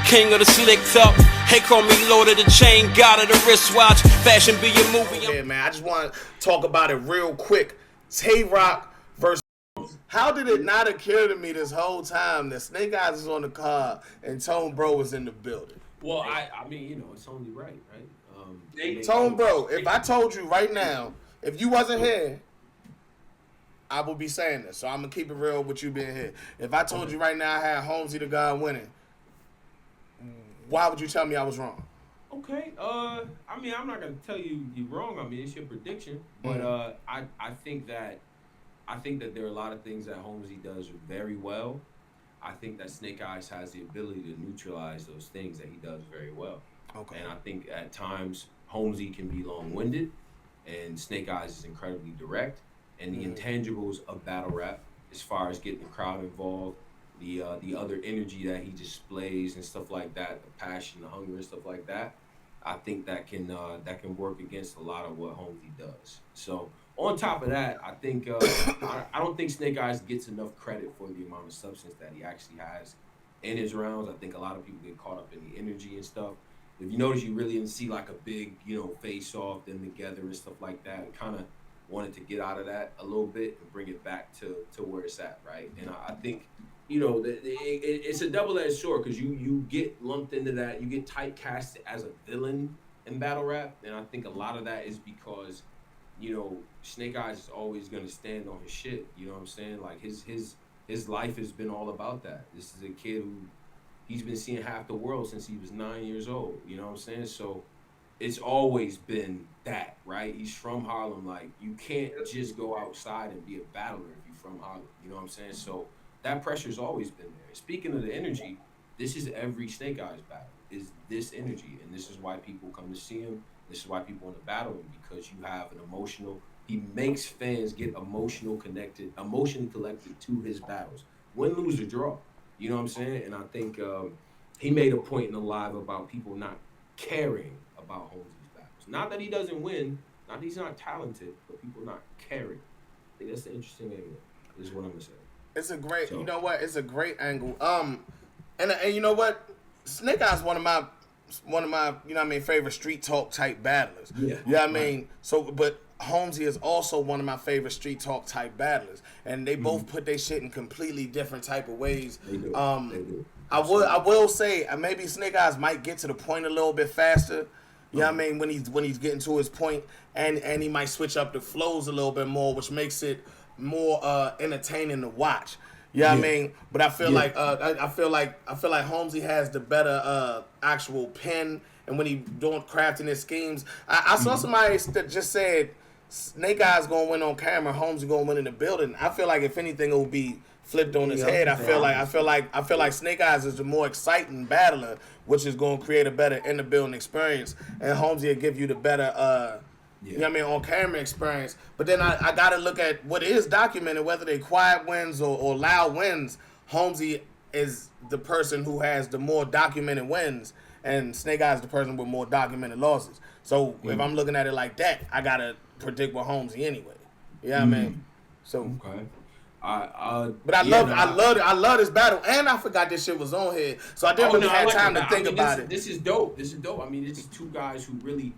King of the slicked up. Hey, call me Lord of the Chain, God of the wristwatch. Fashion be your movie. Yeah, man, I just want to talk about it real quick. Tay-Rock versus. How did it not occur to me this whole time that Snake Eyez is on the card and Tone Bro was in the building? Well, I mean, you know, it's only right? Tone Bro, if I told you right now, if you wasn't here, I would be saying this. So I'm going to keep it real with you being here. If I told you right now I had Holmesy the God winning, why would you tell me I was wrong? Okay. I mean, I'm not gonna tell you you're wrong. I mean, it's your prediction, but I think that there are a lot of things that Holmesy does very well. I think that Snake Eyez has the ability to neutralize those things that he does very well. Okay. And I think at times Holmesy can be long-winded, and Snake Eyez is incredibly direct. And the intangibles of battle rap, as far as getting the crowd involved, the other energy that he displays and stuff like that, the passion, the hunger and stuff like that, I think that can work against a lot of what Holmesy does. So on top of that, I think I don't think Snake Eyez gets enough credit for the amount of substance that he actually has in his rounds. I think a lot of people get caught up in the energy and stuff. If you notice, you really didn't see like a big, face off them together and stuff like that. It kind of wanted to get out of that a little bit and bring it back to where it's at, right? And I think, it's a double-edged sword because you get lumped into that. You get typecast as a villain in battle rap, and I think a lot of that is because, Snake Eyez is always going to stand on his shit. You know what I'm saying? Like his life has been all about that. This is a kid who he's been seeing half the world since he was 9 years old. You know what I'm saying? So it's always been that, right? He's from Harlem. Like, you can't just go outside and be a battler if you're from Harlem. You know what I'm saying? So that pressure's always been there. Speaking of the energy, this is every Snake Eyez battle, is this energy. And this is why people come to see him. This is why people want to battle him, because you have an he makes fans get emotionally connected to his battles. Win, lose, or draw. You know what I'm saying? And I think he made a point in the live about people not caring about Holmesy's battles. Not that he doesn't win, not that he's not talented, but people not caring. I think that's the interesting angle, is what I'm gonna say. It's a great, you know what? It's a great angle. And you know what? Snake Eyez one of my favorite street talk type battlers. Yeah. You know what I mean? So, but Holmesy is also one of my favorite street talk type battlers, and they both put their shit in completely different type of ways. They do. They do. I will say maybe Snake Eyez might get to the point a little bit faster. You know what I mean? When he's getting to his point, and he might switch up the flows a little bit more, which makes it more entertaining to watch. You know what I mean? But I feel like I feel like Holmesy has the better actual pen, and when he doing crafting his schemes, I saw somebody that just said Snake Eyez gonna win on camera, Holmesy gonna win in the building. I feel like if anything, it will be flipped on his head. I feel like Snake Eyez is the more exciting battler, which is gonna create a better in the building experience, and Holmesy will give you the better you know what I mean, on camera experience. But then I gotta look at what is documented, whether they quiet wins or loud wins. Holmesy is the person who has the more documented wins, and Snake Eyez is the person with more documented losses. So if I'm looking at it like that, I gotta predict with Holmesy anyway. You know what I mean? So okay. But I love this battle, and I forgot this shit was on here, so I didn't really have time to think about it. This is dope. I mean, this is two guys who really,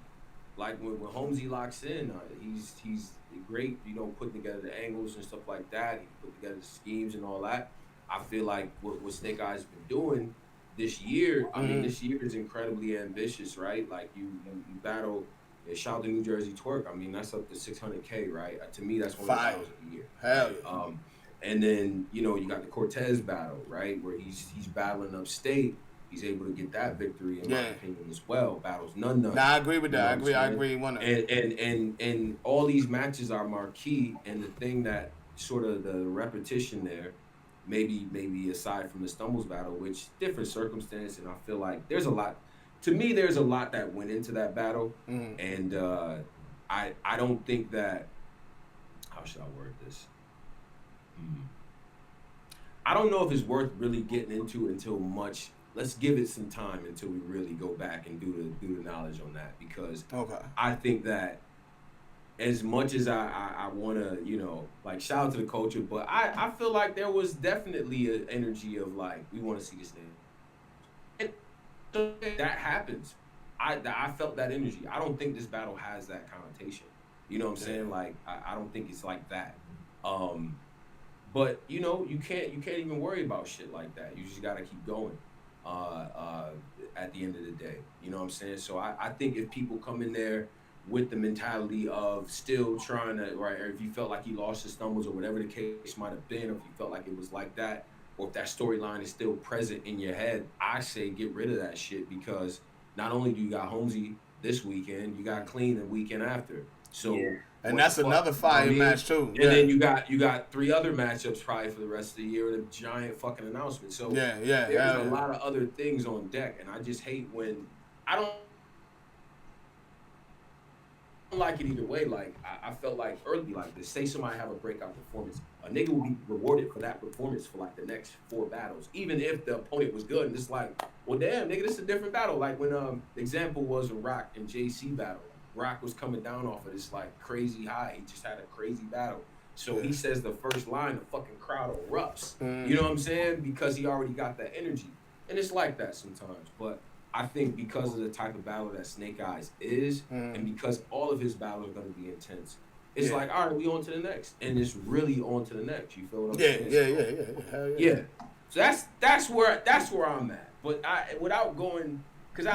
like, when Holmesy locks in, he's great, putting together the angles and stuff like that. He put together the schemes and all that. I feel like what Snake Eyez has been doing this year, I mean, this year is incredibly ambitious, right? Like, you battle, shout out to New Jersey Twerk. I mean, that's up to $600K, right? To me, that's one of the battles of the year. Hell yeah. And then, you got the Cortez battle, right? Where he's battling upstate. He's able to get that victory, in my opinion, as well. Battles none. Nah, I agree with that. I agree. And all these matches are marquee, and the thing that sort of the repetition there, maybe aside from the Stumbles battle, which different circumstance, and I feel like there's a lot that went into that battle, and I don't think that, how should I word this? I don't know if it's worth really getting into until much. Let's give it some time until we really go back and do the knowledge on that, because I think that as much as I want to, like, shout out to the culture, but I feel like there was definitely an energy of, like, we want to see this name. that happens. I felt that energy. I don't think this battle has that connotation. You know what I'm saying? Like I don't think it's like that. But you know, you can't even worry about shit like that. You just gotta keep going. At the end of the day, you know what I'm saying? So I think if people come in there with the mentality of still trying to, right, or if you felt like he lost his stumbles or whatever the case might have been, or if you felt like it was like that, or if that storyline is still present in your head, I say get rid of that shit, because not only do you got Holmesy this weekend, you got Clean the weekend after. So and that's another fire match too. And then you got 3 other matchups probably for the rest of the year with a giant fucking announcement. So there's a lot of other things on deck, and I just hate when I don't like it either way. Like I felt like early, like to say somebody have a breakout performance, a nigga will be rewarded for that performance for like the next 4 battles, even if the opponent was good. And it's like, well, damn, nigga, this is a different battle. Like when the example was a Rock and JC battle. Rock was coming down off of this like crazy high. He just had a crazy battle. So he says the first line, the fucking crowd erupts. You know what I'm saying? Because he already got that energy. And it's like that sometimes. But I think because of the type of battle that Snake Eyez is, and because all of his battles are going to be intense, it's like, all right, we on to the next. And it's really on to the next. You feel what I'm saying? Yeah. So that's where I'm at. But without going... Because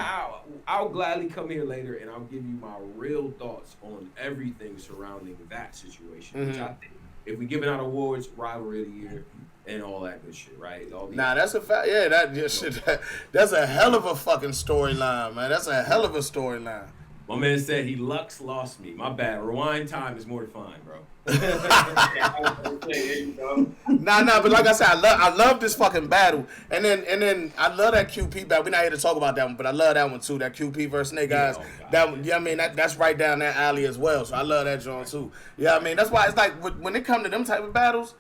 I'll gladly come here later and I'll give you my real thoughts on everything surrounding that situation. Which I think, if we giving out awards, Rivalry of the Year, and all that good shit, right? That's a fact. Yeah, that's a hell of a fucking storyline, man. That's a hell of a storyline. My man said he lost me. My bad. Rewind time is mortifying, bro. Nah, but like I said, I love this fucking battle, and then I love that QP battle. We're not here to talk about that one, but I love that one too. That QP versus Snake Eyez. I mean, that's right down that alley as well. So I love that joint too. Yeah, I mean, that's why it's like when it come to them type of battles,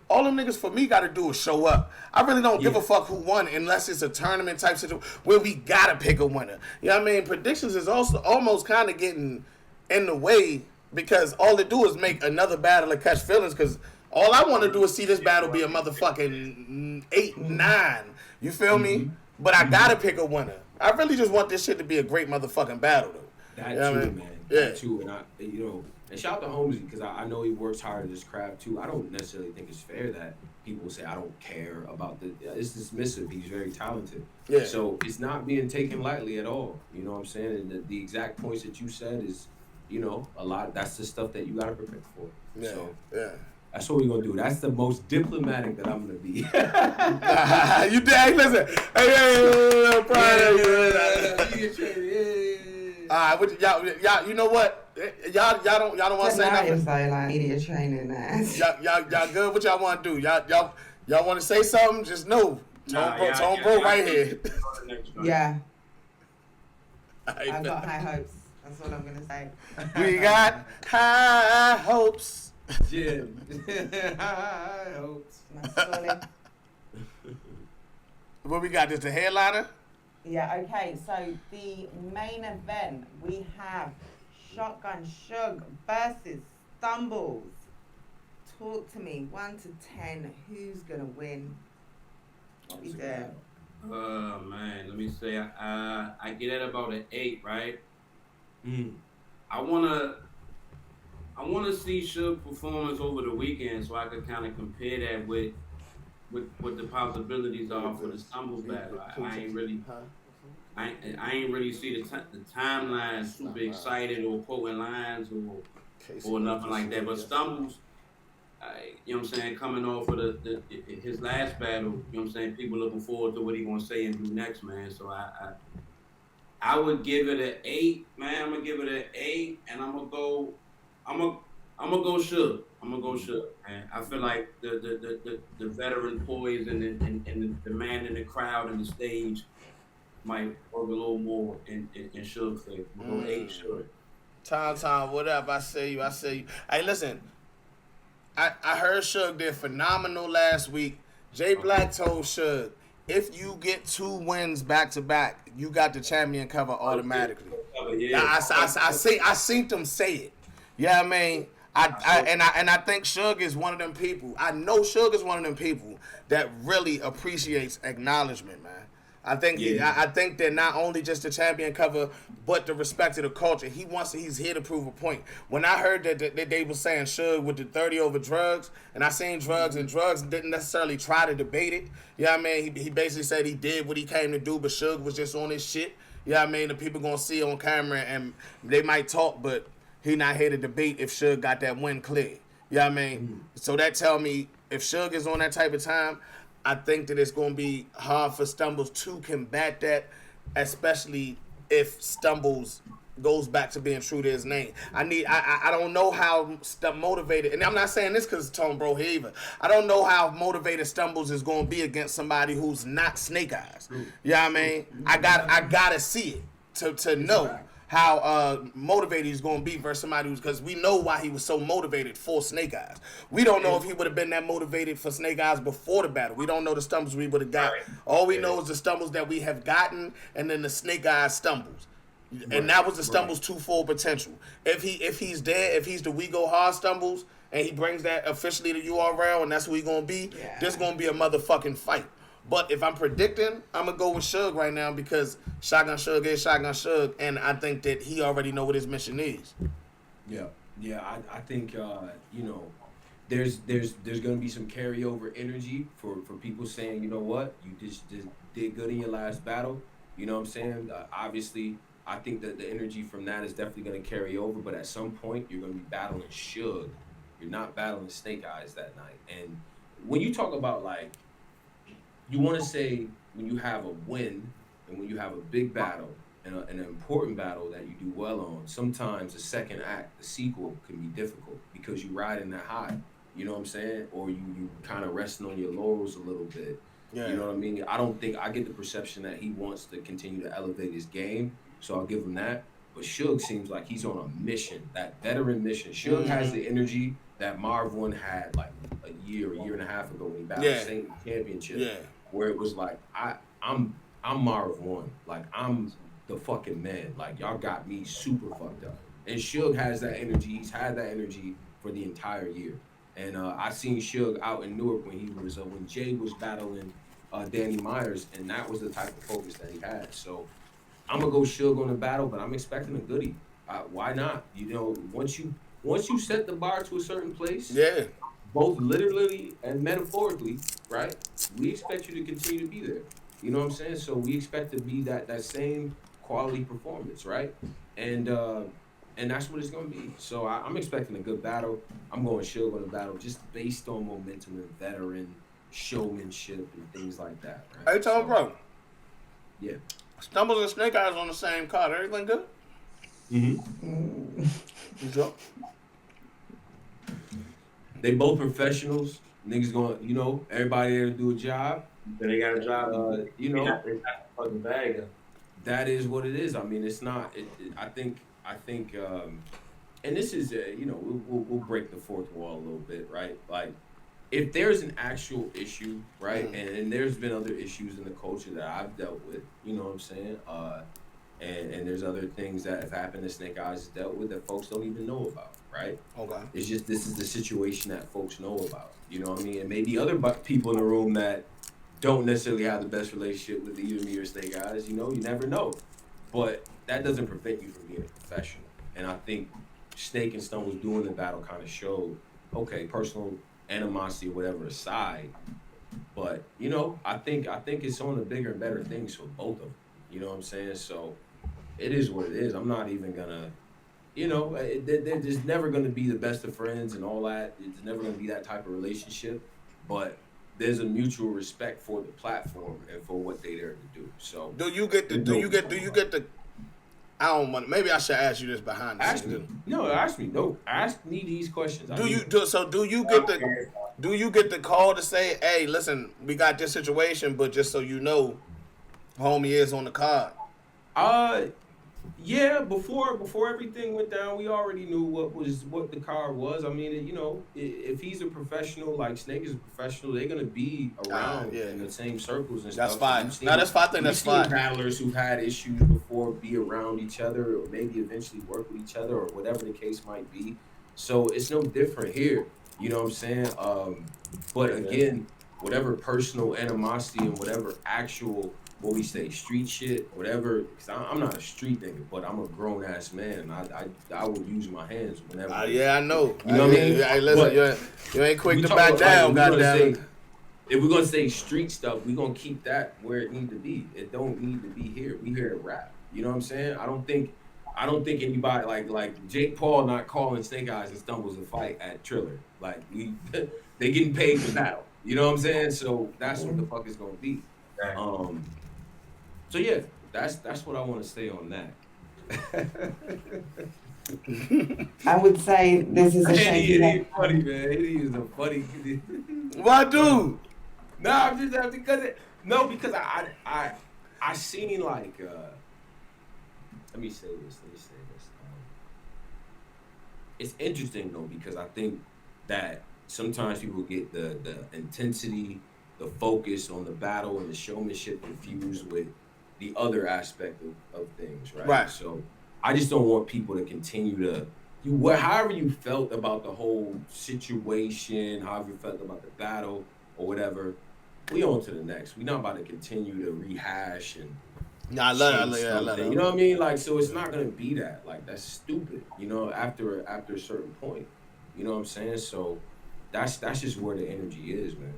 all them niggas for me got to do is show up. I really don't give a fuck who won unless it's a tournament type situation where we gotta pick a winner. You know what I mean? Predictions is also almost kind of getting in the way, because all they do is make another battle and catch feelings, because all I want to do is see this battle be a motherfucking 8-9. You feel me? But I gotta pick a winner. I really just want this shit to be a great motherfucking battle, though. That too, man. That too. And and shout out to Holmesy, because I know he works hard at his craft too. I don't necessarily think it's fair that people say I don't care about it's dismissive. He's very talented. Yeah. So it's not being taken lightly at all. You know what I'm saying? And the exact points that you said is, a lot. That's the stuff that you gotta prepare for. Yeah. So that's what we're gonna do. That's the most diplomatic that I'm gonna be. You dang, listen. Hey, y'all, you know what? Y'all don't want to say nothing. Like media training, y'all good? What y'all want to do? Y'all want to say something? Just know, Tone Bro right here. Yeah. I've got high hopes. That's what I'm gonna say. We got high hopes. Yeah. High hopes. What we got? Just a headliner? Yeah, okay, so the main event, we have Shotgun Suge versus Stumbles. Talk to me, 1 to 10, who's gonna win? What you doing? Man, let me say, I get at about an 8, right? I wanna see Suge performance over the weekend so I could kind of compare that with what the possibilities are for the Stumbles battle. I ain't really see the timeline super excited or quoting lines or nothing like that. But Stumbles, you know what I'm saying, coming off of his last battle, you know what I'm saying, people looking forward to what he gonna say and do next, man. So I would give it an 8, man. I'm gonna give it an 8, and I'm gonna go Suge. Man. I feel like the veteran poise and the man in the crowd and the stage might work a little more in Suge's favor. I'm gonna go 8 Suge. Tom, what up? I see you. Hey, listen. I heard Suge did phenomenal last week. Jay Black told Suge, if you get 2 wins back to back, you got the champion cover automatically. Yeah. I seen them say it. Yeah, I mean, I think Suge is one of them people. I know Suge is one of them people that really appreciates acknowledgement, man. I think Yeah. I think that not only just the champion cover, but the respect of the culture. He's here to prove a point. When I heard that they were saying Suge with the 30 over drugs, and I seen drugs, and drugs didn't necessarily try to debate it. You know what I mean? He basically said he did what he came to do, but Suge was just on his shit. You know what I mean? The people gonna see it on camera, and they might talk, but he not here to debate if Suge got that win clear. You know what I mean? So that tell me if Suge is on that type of time, I think that it's going to be hard for Stumbles to combat that, especially if Stumbles goes back to being true to his name. I don't know how motivated, and I'm not saying this because Tone Bro here either. I don't know how motivated Stumbles is going to be against somebody who's not Snake Eyes. You know what I mean? I gotta see it to know how motivated he's going to be versus somebody who's, because we know why he was so motivated for Snake Eyes. We don't know if he would have been that motivated for Snake Eyes before the battle. We don't know the stumbles we would have got. All we know is the stumbles that we have gotten, and then the Snake Eyes stumbles. And that was the stumbles to full potential. If he's there, if he's the We Go Hard stumbles, and he brings that officially to URL, and that's who he going to be, there's going to be a motherfucking fight. But if I'm predicting, I'm going to go with Suge right now because Shotgun Suge is Shotgun Suge, and I think that he already know what his mission is. Yeah, I think, you know, there's going to be some carryover energy for people saying, you know what, you just did good in your last battle. You know what I'm saying? Obviously, I think that the energy from that is definitely going to carry over, but at some point, you're going to be battling Suge. You're not battling Snake Eyes that night. And when you talk about, like, you want to say when you have a win and when you have a big battle and an important battle that you do well on, sometimes the second act, the sequel, can be difficult because you ride in that high. You know what I'm saying? Or you kind of resting on your laurels a little bit. Yeah. You know what I mean? I get the perception that he wants to continue to elevate his game, so I'll give him that. But Suge seems like he's on a mission, that veteran mission. Suge has the energy that Marv One had like a year and a half ago when he battled Saint Championship. Yeah. Where it was like, I'm Marv One. Like, I'm the fucking man. Like, y'all got me super fucked up. And Suge has that energy. He's had that energy for the entire year. And I seen Suge out in Newark when he was when Jay was battling Danny Myers, and that was the type of focus that he had. So I'm gonna go Suge on the battle, but I'm expecting a goodie. Why not? You know, once you set the bar to a certain place, both literally and metaphorically, right? We expect you to continue to be there. You know what I'm saying? So we expect to be that same quality performance, right? And that's what it's gonna be. So I'm expecting a good battle. I'm going Suge on the battle just based on momentum and veteran showmanship and things like that. Right? Hey, Tom, bro. Yeah. Stumbles and Snake Eyes on the same card. Everything good? Mm-hmm. What's up? They both professionals. Niggas going, you know, everybody there to do a job. They got a job. You know, they got a fucking bag up. That is what it is. I mean, it's not. I think, and this is, you know, we'll break the fourth wall a little bit, right? Like, if there's an actual issue, right, and there's been other issues in the culture that I've dealt with, you know what I'm saying? And there's other things that have happened that Snake Eyes has dealt with that folks don't even know about, right? Okay. It's just this is the situation that folks know about, you know what I mean? And maybe other people in the room that don't necessarily have the best relationship with either me or Snake Eyes, you know, you never know. But that doesn't prevent you from being a professional. And I think Snake and Stumbles doing the battle kind of showed, okay, personal animosity or whatever aside, but you know, I think it's on the bigger and better things for both of them. You know what I'm saying? So it is what it is. I'm not even gonna, you know, there's never gonna be the best of friends and all that. It's never gonna be that type of relationship, but there's a mutual respect for the platform and for what they there to do. So do you get the I don't want. Maybe I should ask you this behind the scenes. Ask me. No, ask me these questions. Do you get the call to say, "Hey, listen, we got this situation, but just so you know, Homy is on the card." Yeah. Before everything went down, we already knew what the card was. I mean, you know, if he's a professional, like Snake is a professional, they're gonna be around in the same circles and that's stuff. Fine. That's fine. I think that's fine. Battlers who've had issues before be around each other, or maybe eventually work with each other, or whatever the case might be. So it's no different here. You know what I'm saying? But again, whatever personal animosity and whatever actual, what we say, street shit, whatever. Because I'm not a street nigga, but I'm a grown ass man. I would use my hands whenever. Yeah, I know. You know what I mean? Hey, listen, you ain't quick to talk back about, down, like, goddamn. If we're gonna say street stuff, we're gonna keep that where it need to be. It don't need to be here. We here to rap. You know what I'm saying? I don't think anybody like Jake Paul not calling Snake Eyes and Stumbles a fight at Triller. Like they getting paid for battle. You know what I'm saying? So that's what the fuck is gonna be. So yeah, that's what I want to say on that. I would say this is a shame. He's funny, man. He is a funny. What, dude? No, I'm just because I seen like let me say this. It's interesting though because I think that sometimes people get the intensity, the focus on the battle and the showmanship confused with the other aspect of things, right? Right. So I just don't want people to continue to however you felt about the whole situation, however you felt about the battle or whatever. We on to the next. We not about to continue to rehash and. Nah, I love it. You know what I mean? Like, so it's not gonna be that. Like, that's stupid. You know, after a certain point. You know what I'm saying? So that's just where the energy is, man.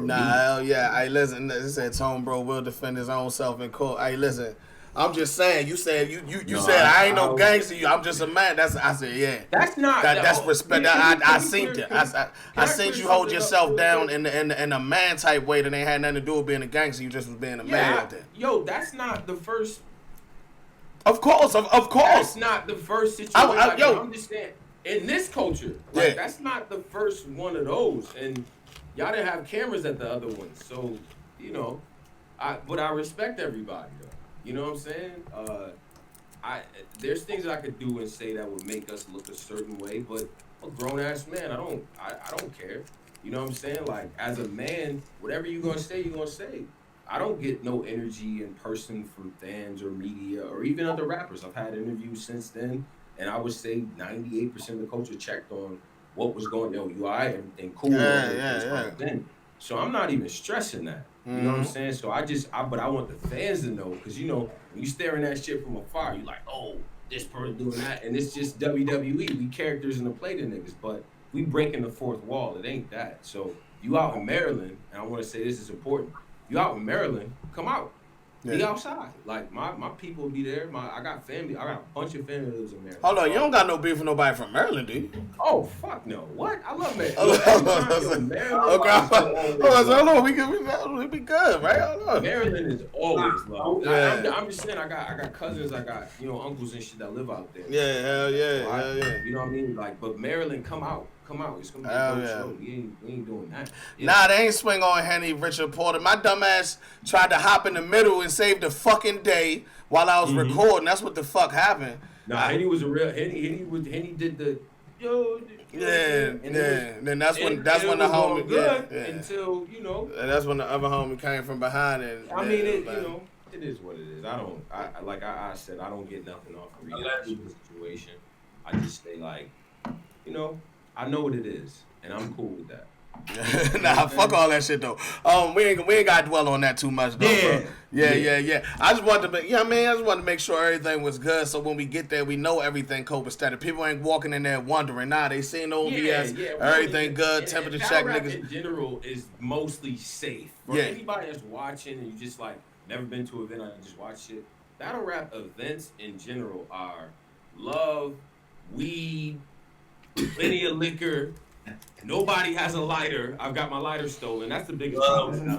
Hell yeah. Hey, listen. This said Tone Bro will defend his own self in court. Hey, listen. I'm just saying. You said you said I ain't no gangster. I'm just a man. I said yeah. That's not. That's respect. I seen it. I seen you hold yourself down in a man type way that ain't had nothing to do with being a gangster. You just was being a man out there. Yo, that's not the first. Of course. That's not the first situation. I'm just saying. In this culture, like, that's not the first one of those, and y'all didn't have cameras at the other ones, so you know. But I respect everybody though. You know what I'm saying? There's things I could do and say that would make us look a certain way, but I'm a grown ass man. I don't care. You know what I'm saying? Like, as a man, whatever you're gonna say, you're gonna say. I don't get no energy in person from fans or media or even other rappers. I've had interviews since then, and I would say 98% of the culture checked on what was going on. You all right? Everything cool. Then. So I'm not even stressing that. You know what I'm saying? So but I want the fans to know, because you know, when you staring at shit from afar, you like, oh, this person doing that, and it's just WWE. We characters in the play to niggas, but we breaking the fourth wall. It ain't that. So you out in Maryland, and I want to say this is important. You out in Maryland, come out. Be outside. Like, my people will be there. I got family. I got a bunch of family that lives in Maryland. Hold on, you don't got no beef with nobody from Maryland, do you? Oh, fuck no. What? I love Maryland. Hold on, we be good, right? Hold on. Maryland is always love. I'm just saying, I got cousins, I got, you know, uncles and shit that live out there. Yeah, hell yeah. You know what I mean? Like, but Maryland, come out. It's gonna be a good show. We ain't doing that. Nah, they ain't swing on Henny, Richard Porter. My dumb ass tried to hop in the middle and save the fucking day while I was recording. That's what the fuck happened. Nah, Henny was a real Henny did the Then that's when the homie until, you know. And that's when the other homie came from behind and I mean, you know, it is what it is. I said, I don't get nothing off the reaction to the situation. I just say, like, you know, I know what it is, and I'm cool with that. Nah, fuck all that shit though. We ain't gotta dwell on that too much though. Yeah. I just wanted to make sure everything was good, so when we get there, we know everything copacetic. People ain't walking in there wondering. Nah, they seen the OVS, everything good, temperature check, niggas. In general is mostly safe. For anybody that's watching and you just like never been to an event, I just watch shit. Battle rap events in general are love, weed, plenty of liquor. Nobody has a lighter. I've got my lighter stolen. That's the biggest problem.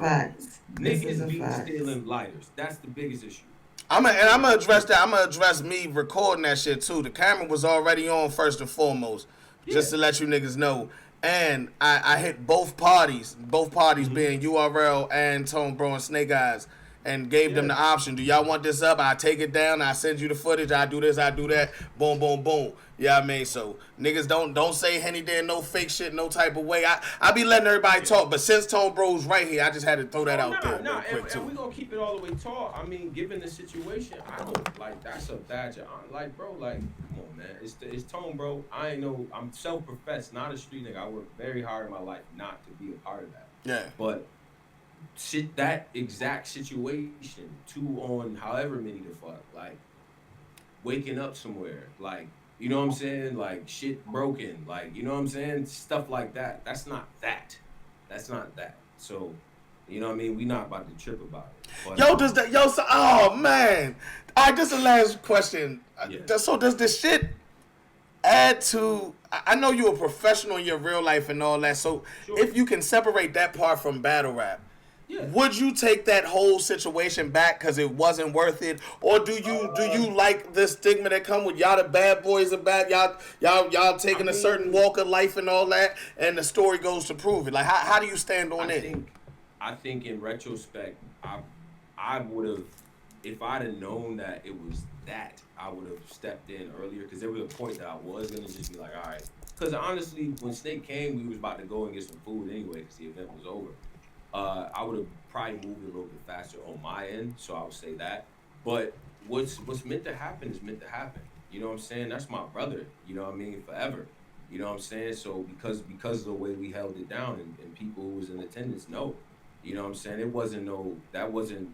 Niggas be stealing lighters. That's the biggest issue. I'm gonna address that. I'm gonna address me recording that shit too. The camera was already on first and foremost, just to let you niggas know. And I hit both parties being URL and Tone Bro and Snake Eyes, and gave them the option. Do y'all want this up? I take it down. I send you the footage. I do this. I do that. Boom, boom, boom. Yeah, I mean, so niggas don't say Henny did no fake shit, no type of way. I be letting everybody talk, but since Tone Bro's right here, I just had to throw that out there. And we gonna keep it all the way tall. I mean, given the situation, I don't like that's a badge of honor. Like, bro, like, come on, man. It's Tone Bro. I'm self-professed, not a street nigga. I work very hard in my life not to be a part of that. Yeah. But that exact situation, 2 on however many the fuck, like waking up somewhere, like, you know what I'm saying, like shit broken, like, you know what I'm saying, stuff like that. That's not that. So, you know what I mean, we not about to trip about it. But, oh man. All right, this is the last question. Yeah. So does this shit add to, I know you're a professional in your real life and all that, so Sure. if you can separate that part from battle rap, yeah. would you take that whole situation back because it wasn't worth it, or do you like the stigma that come with y'all the bad boys of bad y'all taking a certain walk of life and all that, and the story goes to prove it? Like how do you stand on it? I think in retrospect, I would have, if I'd have known that it was that, I would have stepped in earlier, because there was a point that I was gonna just be like, all right, because honestly, when Snake came, we was about to go and get some food anyway because the event was over. I would have probably moved a little bit faster on my end, so I would say that. But what's meant to happen is meant to happen. You know what I'm saying? That's my brother. You know what I mean? Forever. You know what I'm saying? So because of the way we held it down, and people who was in attendance know. You know what I'm saying? That wasn't.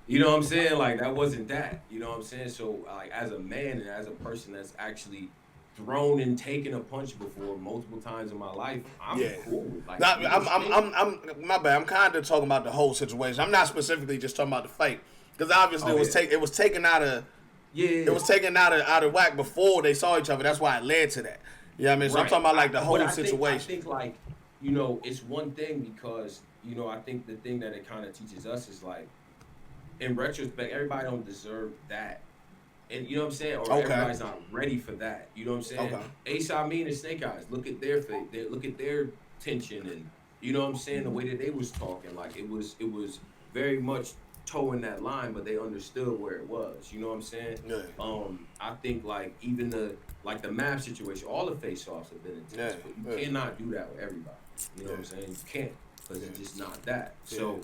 You know what I'm saying? Like, that wasn't that. You know what I'm saying? So, like, as a man and as a person that's actually thrown and taken a punch before multiple times in my life, I'm cool. Like, I'm my bad. I'm kind of talking about the whole situation. I'm not specifically just talking about the fight, because obviously it was taken out of it was taken out of whack before they saw each other. That's why it led to that. You know what I mean? So I'm talking about like the whole situation. I think like, you know, it's one thing because, you know, I think the thing that it kind of teaches us is like, in retrospect, everybody don't deserve that. And you know what I'm saying? Or everybody's not ready for that. You know what I'm saying? Ace, I mean, and Snake Eyez, look at their face. Look at their tension, and you know what I'm saying? The way that they was talking, like it was very much towing that line, but they understood where it was. You know what I'm saying? Yeah. I think like even the map situation, all the face-offs have been intense, but you cannot do that with everybody. You know what I'm saying? You can't, because it's just not that. So,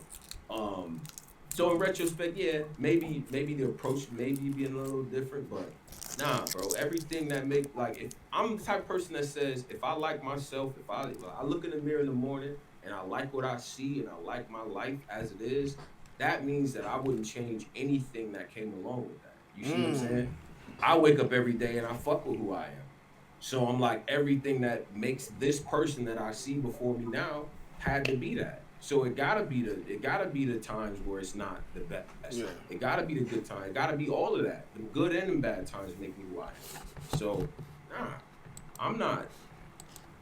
so in retrospect, maybe the approach maybe being a little different, but nah, bro. Everything that if I'm the type of person that says, if I like myself, if I look in the mirror in the morning and I like what I see and I like my life as it is, that means that I wouldn't change anything that came along with that. You see what I'm saying? I wake up every day and I fuck with who I am. So I'm like, everything that makes this person that I see before me now had to be that. So it gotta be the times where it's not the best. Yeah. It gotta be the good times. It gotta be all of that. The good and the bad times make me who I am. So, I'm not.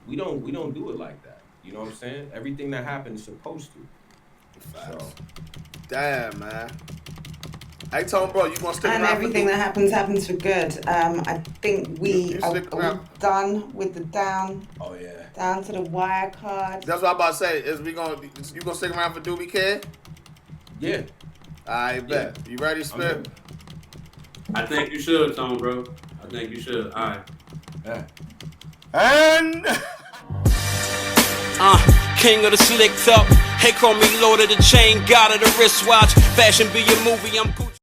We don't do it like that. You know what I'm saying? Everything that happens is supposed to. So. Damn, man. Hey, Tom, bro, you gonna stick around? And everything that happens for good. I think we are done with the down. Oh yeah. Down to the wire card. That's what I'm about to say. You gonna stick around for Doobie Kid? Yeah. I bet. You ready, Spit? I think you should, Tom, bro. I think you should. All right. Yeah. And king of the slick top. Hey, call me Lord of the Chain, God of the wristwatch. Fashion be your movie, I'm